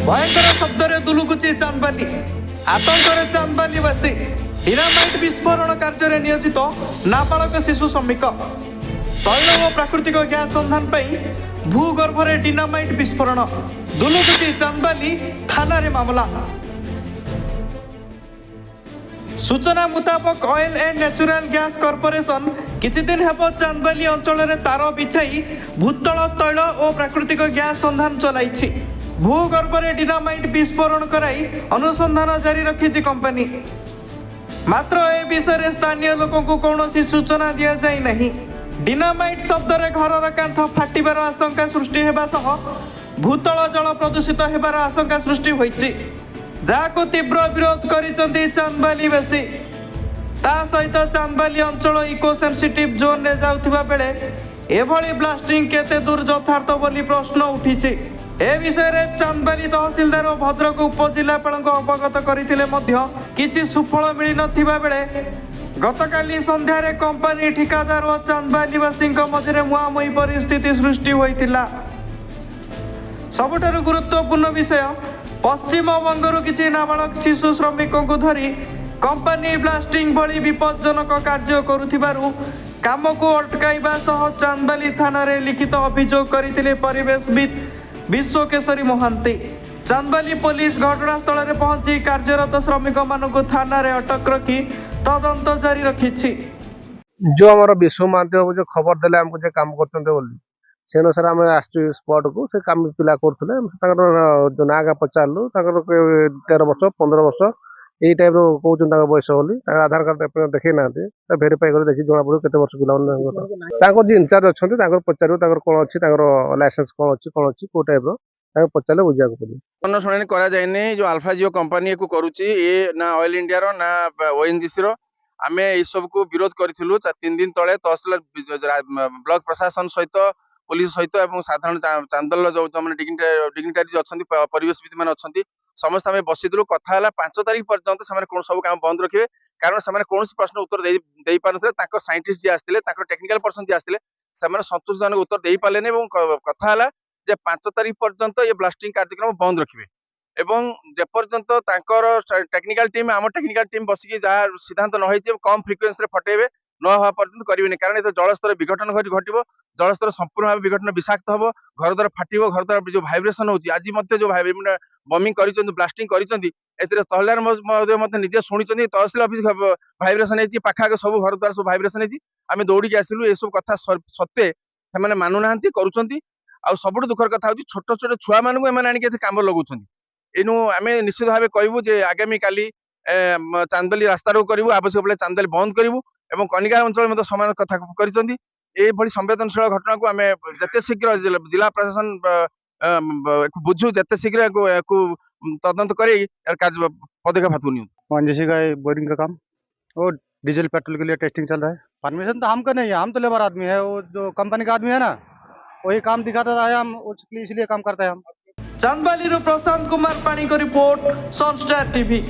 भयंकर शब्द दुलुकुची चांदबाली आतंक चांदबालीवासी डिनामाइट विस्फोरण कार्य नियोजित नाबालक शिशु श्रमिक तैल और प्राकृतिक गैस संधान भूगर्भ में डिनामाइट विस्फोरण दुलुकुची चांदबाली थाना रे मामला। सूचना मुताबक oil and natural gas corporation किछि दिन हेब चांदबाली अंचल में तार बिछाई भूतल तैल और प्राकृतिक गैस संधान चलाई भूगर्भ में डिनामाइट विस्फोरण कराई अनुसंधान जारी रखी कंपनी। मात्र ए विषय स्थानीय लोकों को कौन सूचना दि जाए नहीं। डिनामाइट शब्द घर कांथ फाटिबार आशंका सृष्टि होगा सह भूतल जल प्रदूषित होबार आशंका सृष्टि होईछि जाको तीव्र विरोध करिसंती चांदबालीवासी। ता सहित चांदबाली अंचल इको सेंसिटिव जोन रे जाउथिबा बेले एभली ब्लास्टिंग केते दूर यथार्थ बोली प्रश्न उठिछि। ए विषय रे चांदबाली तहसीलदार और भद्रक उपजिलापाल अवगत करथिले मध्य किछि सुफल मिली नथिबा बेले गतकाली संध्यारे कंपनी ठिकादार और चांदबालीवासी मध्य मुहांमुही परिस्थिति सृष्टि होइतिला। सबुठारु गुरुत्वपूर्ण विषय पश्चिम बंगरू किछि नाबालक शिशु श्रमिकों को धरी कंपनी ब्लास्टिंग भली विपज्जनक कार्य करुथिबारु काम को अटकाइबा सह चांदबाली थाना रे लिखित अभियोग करथिले परिवेशविद विश्वकेशरी महांती। चांदबाली पुलिस घटनास्थल में पहुंची कार्यरत श्रमिक मानक थाना रे अटक रखी तदंत जारी रखी। जो हमारा विश्व माध्यम जो खबर देले हमको जे काम करते बोली से अनुसार आम आसु स्पॉट को से काम पिला करथुले जो नागा पचारू 13 वर्ष 15 वर्ष यही टाइप कहते बयस बोली आधार कार्ड देखी ना भेरीफाई कर देखी जना पड़ो केते वर्ष पिला जी इनचार्ज अच्छा पचारू कौन अच्छी लाइसेंस कौन अच्छी कौ टाइप पचारे बुझा पड़ो शुणी कराए जो अल्फा जिओ कंपनी को करुच्ची ये ना ऑयल इंडिया रो ना ओएनजीसी रो आम सब को विरोध करूँ 3 दिन तले तहसील ब्लॉक प्रशासन सहित पुलिस सहित साधारण चांदल जो डिग्निटारी अच्छा परिवेशविद मैंने अच्छा समस्त आम बसीलु कथा 5 तारीख पर्यंत से सब काम बंद रखिए कारण से कौन प्रश्न उत्तर दे पारे साइंटिस्ट जी आसते टेक्निकल पर्सन जी आसते संतोषजनक उत्तर दे पारे कथा जे 5 तारीख पर्यंत ये ब्लास्टिंग कार्यक्रम बंद रखिए एवं जेपर्यंत टेक्निकल टीम आम टेक्निकल टीम बसिकी जहाँ सिद्धांत न कम फ्रिक्वेन्सी रे फटेबे न हवा पर्यंत करेंगे कारण ये जलस्तर विघटन घटो जलस्तर संपूर्ण भाव विघटन विषाक्त हम घर द्वारा फाटो घर द्वारा जो भाइब्रेसन होती आज जो बमिंग कर ब्लास्टिंग कर तहसीलदार निजे शुणी तहसील ऑफिस भाइब्रेसन होती पाखागे सब घर द्वारा सब भाइब्रेसन होती आम दौड़ी आसिलु ये सब कथा सत्वे से मानुना करुँच आ सब दुखर कथा हूँ छोट छोट छुआ मानू एम आनिक काम लगुंट एनु आम निश्चित भाव कहूँ जे आगामी काली चांदबाली रास्ता रोक करूँ आवश्यक पड़े चांदबाली बंद करूँ और कनिका अंचल समान कथा कर संवेदनशील घटना को आम जिते शीघ्र जिला प्रशासन बुझू जिते शीघ्र तदंत कर पदक्षेप हाथ नहीं। ओएनजीसी का बोरिंग का काम और डीजल पेट्रोल के लिए टेस्टिंग चल रहा है। परमिशन तो हमका नहीं है, हम तो लेबर आदमी है, वो जो कंपनी का आदमी है ना वही काम दिखाता है, हम इसलिए काम करते हैं हम। चांदबाली प्रशांत कुमार पाणी को रिपोर्ट सनस्टार टीवी।